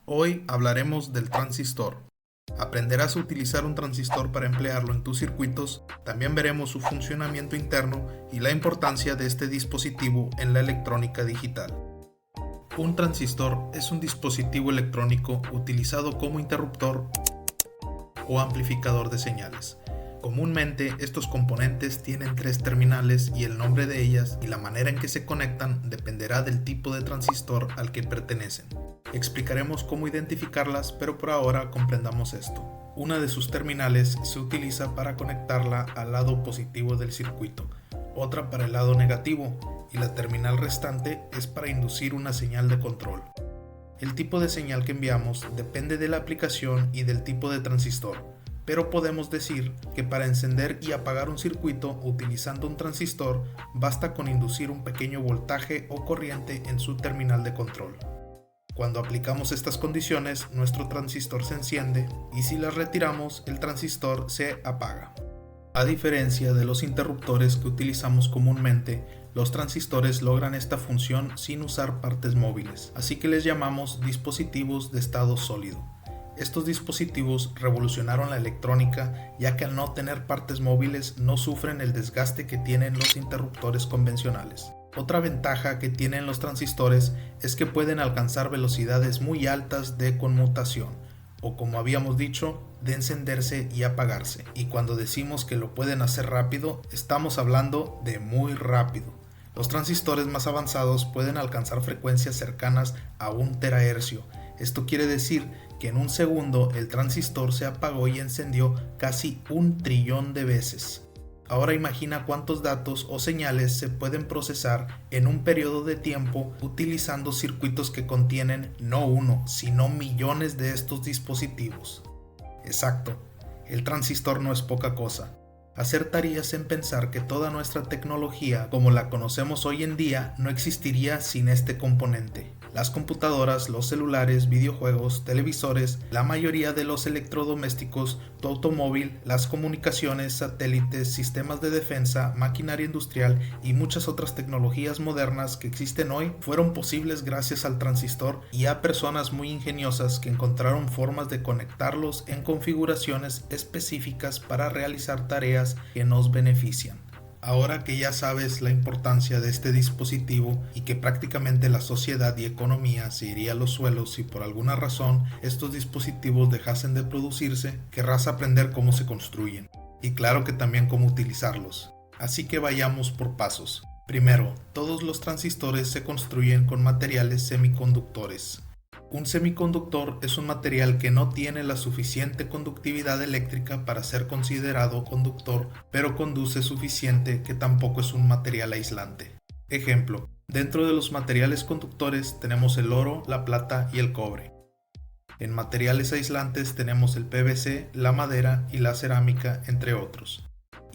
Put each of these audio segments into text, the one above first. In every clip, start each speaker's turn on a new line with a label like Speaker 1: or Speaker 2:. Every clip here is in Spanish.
Speaker 1: Hoy hablaremos del transistor. Aprenderás a utilizar un transistor para emplearlo en tus circuitos, también veremos su funcionamiento interno y la importancia de este dispositivo en la electrónica digital. Un transistor es un dispositivo electrónico utilizado como interruptor o amplificador de señales. Comúnmente estos componentes tienen 3 terminales y el nombre de ellas y la manera en que se conectan dependerá del tipo de transistor al que pertenecen. Explicaremos cómo identificarlas, pero por ahora comprendamos esto. Una de sus terminales se utiliza para conectarla al lado positivo del circuito, otra para el lado negativo y la terminal restante es para inducir una señal de control. El tipo de señal que enviamos depende de la aplicación y del tipo de transistor, pero podemos decir que para encender y apagar un circuito utilizando un transistor basta con inducir un pequeño voltaje o corriente en su terminal de control. Cuando aplicamos estas condiciones, nuestro transistor se enciende y si las retiramos, el transistor se apaga. A diferencia de los interruptores que utilizamos comúnmente, los transistores logran esta función sin usar partes móviles, así que les llamamos dispositivos de estado sólido. Estos dispositivos revolucionaron la electrónica ya que al no tener partes móviles no sufren el desgaste que tienen los interruptores convencionales. Otra ventaja que tienen los transistores es que pueden alcanzar velocidades muy altas de conmutación, o como habíamos dicho, de encenderse y apagarse. Y cuando decimos que lo pueden hacer rápido, estamos hablando de muy rápido. Los transistores más avanzados pueden alcanzar frecuencias cercanas a 1 terahercio. Esto quiere decir que en un segundo el transistor se apagó y encendió casi 1 trillón de veces. Ahora imagina cuántos datos o señales se pueden procesar en un periodo de tiempo utilizando circuitos que contienen no uno, sino millones de estos dispositivos. Exacto, el transistor no es poca cosa. Acertarías en pensar que toda nuestra tecnología, como la conocemos hoy en día, no existiría sin este componente. Las computadoras, los celulares, videojuegos, televisores, la mayoría de los electrodomésticos, tu automóvil, las comunicaciones, satélites, sistemas de defensa, maquinaria industrial y muchas otras tecnologías modernas que existen hoy fueron posibles gracias al transistor y a personas muy ingeniosas que encontraron formas de conectarlos en configuraciones específicas para realizar tareas que nos benefician. Ahora que ya sabes la importancia de este dispositivo y que prácticamente la sociedad y economía se iría a los suelos si por alguna razón estos dispositivos dejasen de producirse, querrás aprender cómo se construyen y claro que también cómo utilizarlos. Así que vayamos por pasos. Primero, todos los transistores se construyen con materiales semiconductores. Un semiconductor es un material que no tiene la suficiente conductividad eléctrica para ser considerado conductor, pero conduce suficiente que tampoco es un material aislante. Ejemplo, dentro de los materiales conductores tenemos el oro, la plata y el cobre. En materiales aislantes tenemos el PVC, la madera y la cerámica, entre otros.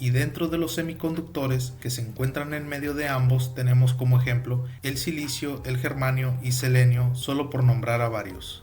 Speaker 1: Y dentro de los semiconductores que se encuentran en medio de ambos tenemos como ejemplo el silicio, el germanio y selenio, solo por nombrar a varios.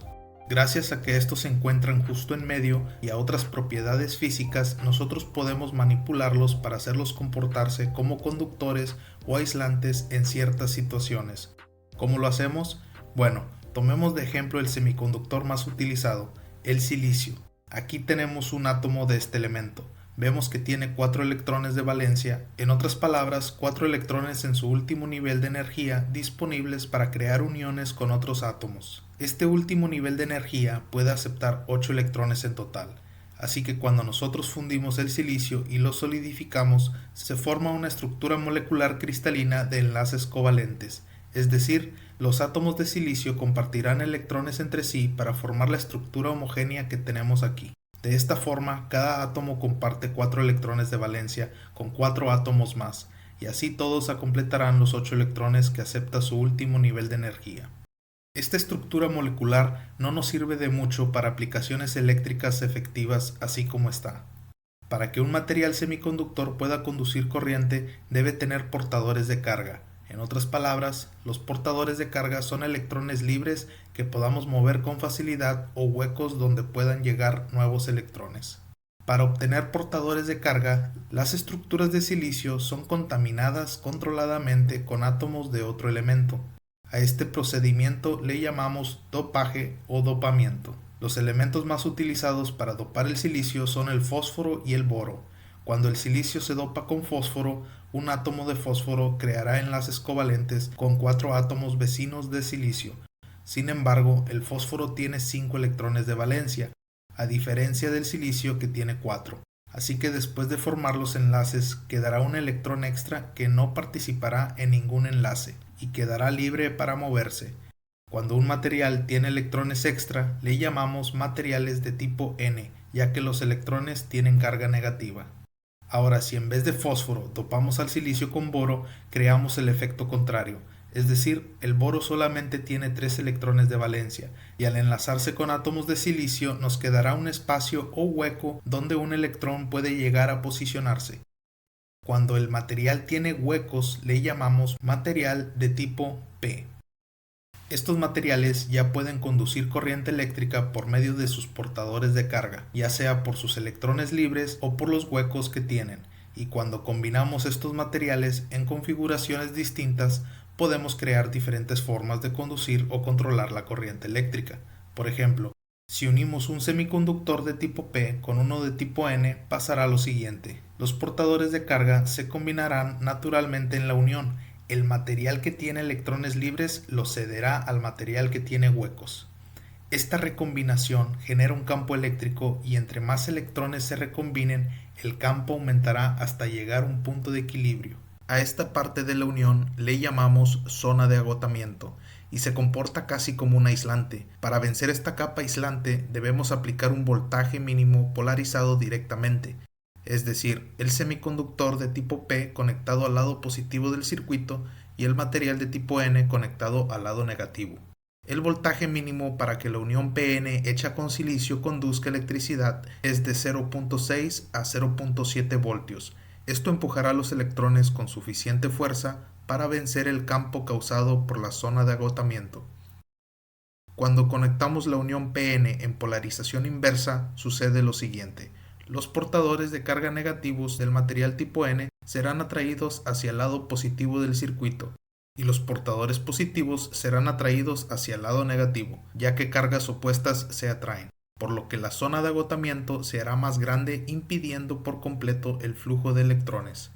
Speaker 1: Gracias a que estos se encuentran justo en medio y a otras propiedades físicas, nosotros podemos manipularlos para hacerlos comportarse como conductores o aislantes en ciertas situaciones. ¿Cómo lo hacemos? Bueno, tomemos de ejemplo el semiconductor más utilizado, el silicio. Aquí tenemos un átomo de este elemento. Vemos que tiene 4 electrones de valencia, en otras palabras, 4 electrones en su último nivel de energía disponibles para crear uniones con otros átomos. Este último nivel de energía puede aceptar 8 electrones en total, así que cuando nosotros fundimos el silicio y lo solidificamos, se forma una estructura molecular cristalina de enlaces covalentes, es decir, los átomos de silicio compartirán electrones entre sí para formar la estructura homogénea que tenemos aquí. De esta forma, cada átomo comparte 4 electrones de valencia con 4 átomos más, y así todos completarán los 8 electrones que acepta su último nivel de energía. Esta estructura molecular no nos sirve de mucho para aplicaciones eléctricas efectivas así como está. Para que un material semiconductor pueda conducir corriente, debe tener portadores de carga. En otras palabras, los portadores de carga son electrones libres que podamos mover con facilidad o huecos donde puedan llegar nuevos electrones. Para obtener portadores de carga, las estructuras de silicio son contaminadas controladamente con átomos de otro elemento. A este procedimiento le llamamos dopaje o dopamiento. Los elementos más utilizados para dopar el silicio son el fósforo y el boro. Cuando el silicio se dopa con fósforo, un átomo de fósforo creará enlaces covalentes con 4 átomos vecinos de silicio. Sin embargo, el fósforo tiene 5 electrones de valencia, a diferencia del silicio que tiene 4. Así que después de formar los enlaces quedará un electrón extra que no participará en ningún enlace y quedará libre para moverse. Cuando un material tiene electrones extra, le llamamos materiales de tipo N, ya que los electrones tienen carga negativa. Ahora, si en vez de fósforo dopamos al silicio con boro, creamos el efecto contrario, es decir, el boro solamente tiene 3 electrones de valencia, y al enlazarse con átomos de silicio nos quedará un espacio o hueco donde un electrón puede llegar a posicionarse. Cuando el material tiene huecos, le llamamos material de tipo P. Estos materiales ya pueden conducir corriente eléctrica por medio de sus portadores de carga, ya sea por sus electrones libres o por los huecos que tienen, y cuando combinamos estos materiales en configuraciones distintas, podemos crear diferentes formas de conducir o controlar la corriente eléctrica. Por ejemplo, si unimos un semiconductor de tipo P con uno de tipo N, pasará lo siguiente. Los portadores de carga se combinarán naturalmente en la unión. El material que tiene electrones libres lo cederá al material que tiene huecos. Esta recombinación genera un campo eléctrico y entre más electrones se recombinen, el campo aumentará hasta llegar a un punto de equilibrio. A esta parte de la unión le llamamos zona de agotamiento y se comporta casi como un aislante. Para vencer esta capa aislante debemos aplicar un voltaje mínimo polarizado directamente, es decir, el semiconductor de tipo P conectado al lado positivo del circuito y el material de tipo N conectado al lado negativo. El voltaje mínimo para que la unión PN hecha con silicio conduzca electricidad es de 0.6 a 0.7 voltios. Esto empujará los electrones con suficiente fuerza para vencer el campo causado por la zona de agotamiento. Cuando conectamos la unión PN en polarización inversa, sucede lo siguiente. Los portadores de carga negativos del material tipo N serán atraídos hacia el lado positivo del circuito, y los portadores positivos serán atraídos hacia el lado negativo, ya que cargas opuestas se atraen, por lo que la zona de agotamiento se hará más grande, impidiendo por completo el flujo de electrones.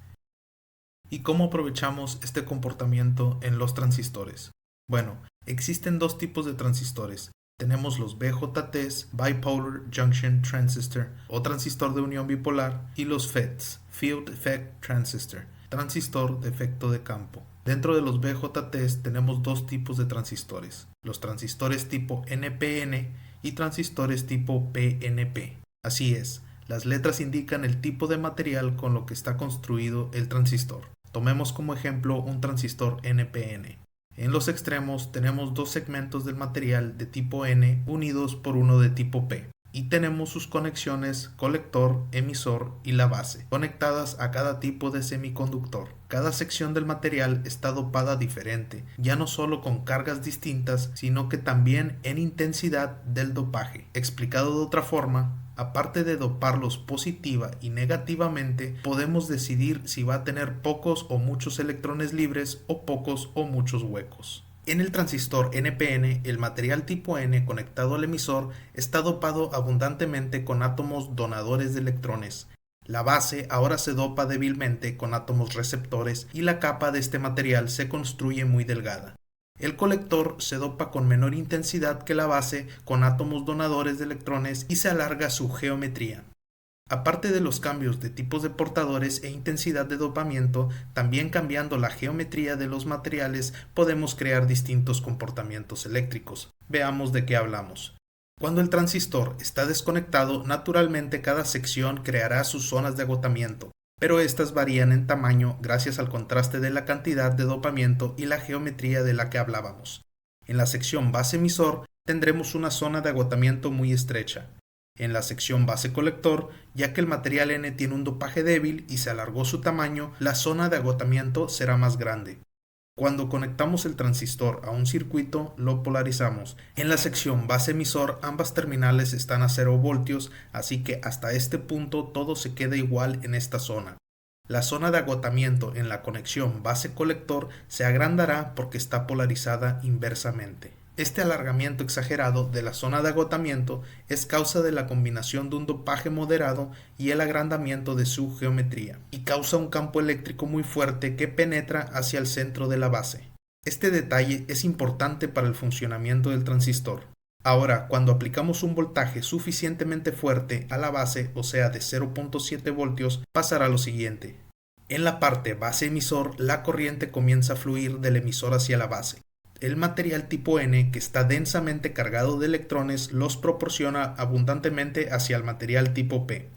Speaker 1: ¿Y cómo aprovechamos este comportamiento en los transistores? Bueno, existen dos tipos de transistores. Tenemos los BJTs, Bipolar Junction Transistor, o transistor de unión bipolar, y los FETs, Field Effect Transistor, transistor de efecto de campo. Dentro de los BJTs tenemos dos tipos de transistores, los transistores tipo NPN y transistores tipo PNP. Así es, las letras indican el tipo de material con lo que está construido el transistor. Tomemos como ejemplo un transistor NPN. En los extremos tenemos dos segmentos del material de tipo N unidos por uno de tipo P. Y tenemos sus conexiones colector, emisor y la base, conectadas a cada tipo de semiconductor. Cada sección del material está dopada diferente, ya no solo con cargas distintas, sino que también en intensidad del dopaje. Explicado de otra forma, aparte de doparlos positiva y negativamente, podemos decidir si va a tener pocos o muchos electrones libres o pocos o muchos huecos. En el transistor NPN, el material tipo N conectado al emisor está dopado abundantemente con átomos donadores de electrones. La base ahora se dopa débilmente con átomos receptores y la capa de este material se construye muy delgada. El colector se dopa con menor intensidad que la base con átomos donadores de electrones y se alarga su geometría. Aparte de los cambios de tipos de portadores e intensidad de dopamiento, también cambiando la geometría de los materiales podemos crear distintos comportamientos eléctricos. Veamos de qué hablamos. Cuando el transistor está desconectado, naturalmente cada sección creará sus zonas de agotamiento, pero estas varían en tamaño gracias al contraste de la cantidad de dopamiento y la geometría de la que hablábamos. En la sección base emisor tendremos una zona de agotamiento muy estrecha. En la sección base colector, ya que el material N tiene un dopaje débil y se alargó su tamaño, la zona de agotamiento será más grande. Cuando conectamos el transistor a un circuito, lo polarizamos. En la sección base emisor, ambas terminales están a 0 voltios, así que hasta este punto todo se queda igual en esta zona. La zona de agotamiento en la conexión base-colector se agrandará porque está polarizada inversamente. Este alargamiento exagerado de la zona de agotamiento es causa de la combinación de un dopaje moderado y el agrandamiento de su geometría, y causa un campo eléctrico muy fuerte que penetra hacia el centro de la base. Este detalle es importante para el funcionamiento del transistor. Ahora, cuando aplicamos un voltaje suficientemente fuerte a la base, o sea de 0.7 voltios, pasará lo siguiente. En la parte base-emisor, la corriente comienza a fluir del emisor hacia la base. El material tipo N, que está densamente cargado de electrones, los proporciona abundantemente hacia el material tipo P.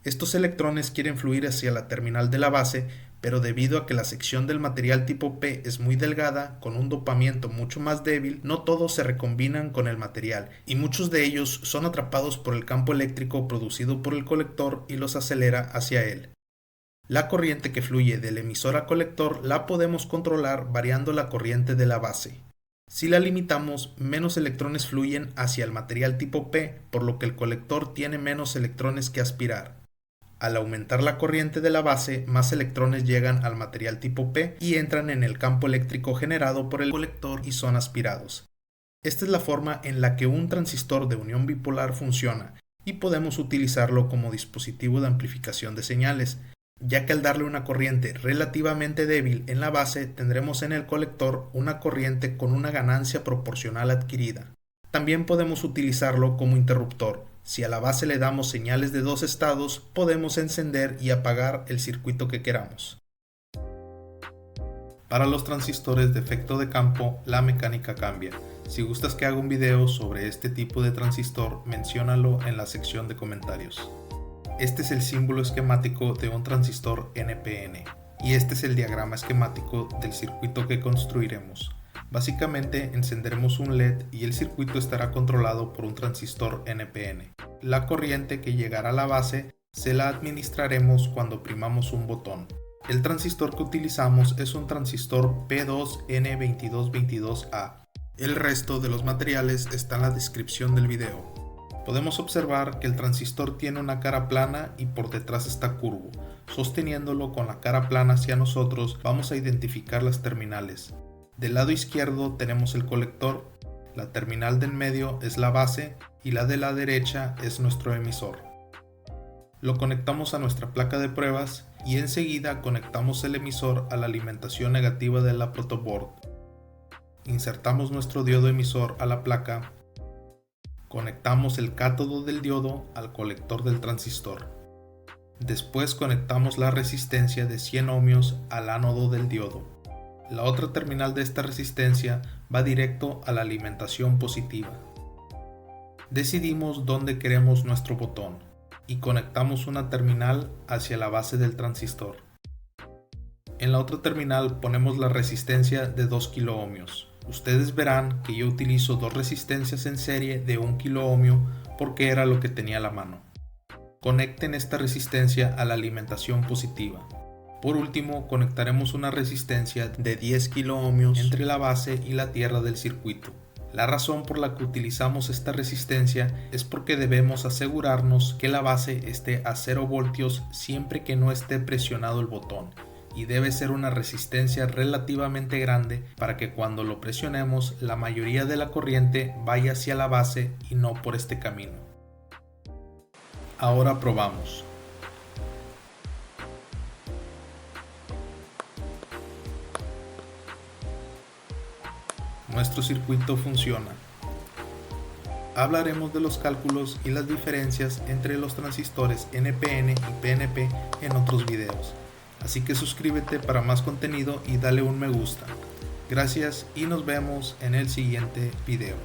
Speaker 1: Estos electrones quieren fluir hacia la terminal de la base, pero debido a que la sección del material tipo P es muy delgada, con un dopamiento mucho más débil, no todos se recombinan con el material, y muchos de ellos son atrapados por el campo eléctrico producido por el colector y los acelera hacia él. La corriente que fluye del emisor a colector la podemos controlar variando la corriente de la base. Si la limitamos, menos electrones fluyen hacia el material tipo P, por lo que el colector tiene menos electrones que aspirar. Al aumentar la corriente de la base, más electrones llegan al material tipo P y entran en el campo eléctrico generado por el colector y son aspirados. Esta es la forma en la que un transistor de unión bipolar funciona, y podemos utilizarlo como dispositivo de amplificación de señales, ya que al darle una corriente relativamente débil en la base, tendremos en el colector una corriente con una ganancia proporcional adquirida. También podemos utilizarlo como interruptor. Si a la base le damos señales de dos estados, podemos encender y apagar el circuito que queramos. Para los transistores de efecto de campo, la mecánica cambia. Si gustas que haga un video sobre este tipo de transistor, menciónalo en la sección de comentarios. Este es el símbolo esquemático de un transistor NPN, y este es el diagrama esquemático del circuito que construiremos. Básicamente encenderemos un LED y el circuito estará controlado por un transistor NPN. La corriente que llegará a la base se la administraremos cuando oprimamos un botón. El transistor que utilizamos es un transistor P2N2222A. El resto de los materiales está en la descripción del video. Podemos observar que el transistor tiene una cara plana y por detrás está curvo. Sosteniéndolo con la cara plana hacia nosotros, vamos a identificar las terminales. Del lado izquierdo tenemos el colector, la terminal del medio es la base y la de la derecha es nuestro emisor. Lo conectamos a nuestra placa de pruebas y enseguida conectamos el emisor a la alimentación negativa de la protoboard. Insertamos nuestro diodo emisor a la placa. Conectamos el cátodo del diodo al colector del transistor. Después conectamos la resistencia de 100 ohmios al ánodo del diodo. La otra terminal de esta resistencia va directo a la alimentación positiva. Decidimos dónde queremos nuestro botón y conectamos una terminal hacia la base del transistor. En la otra terminal ponemos la resistencia de 2 kiloohmios. Ustedes verán que yo utilizo dos resistencias en serie de 1 kiloohmio porque era lo que tenía a la mano. Conecten esta resistencia a la alimentación positiva. Por último, conectaremos una resistencia de 10 kiloohmios entre la base y la tierra del circuito. La razón por la que utilizamos esta resistencia es porque debemos asegurarnos que la base esté a 0 voltios siempre que no esté presionado el botón, y debe ser una resistencia relativamente grande para que cuando lo presionemos la mayoría de la corriente vaya hacia la base y no por este camino. Ahora probamos. Nuestro circuito funciona. Hablaremos de los cálculos y las diferencias entre los transistores NPN y PNP en otros videos. Así que suscríbete para más contenido y dale un me gusta. Gracias y nos vemos en el siguiente video.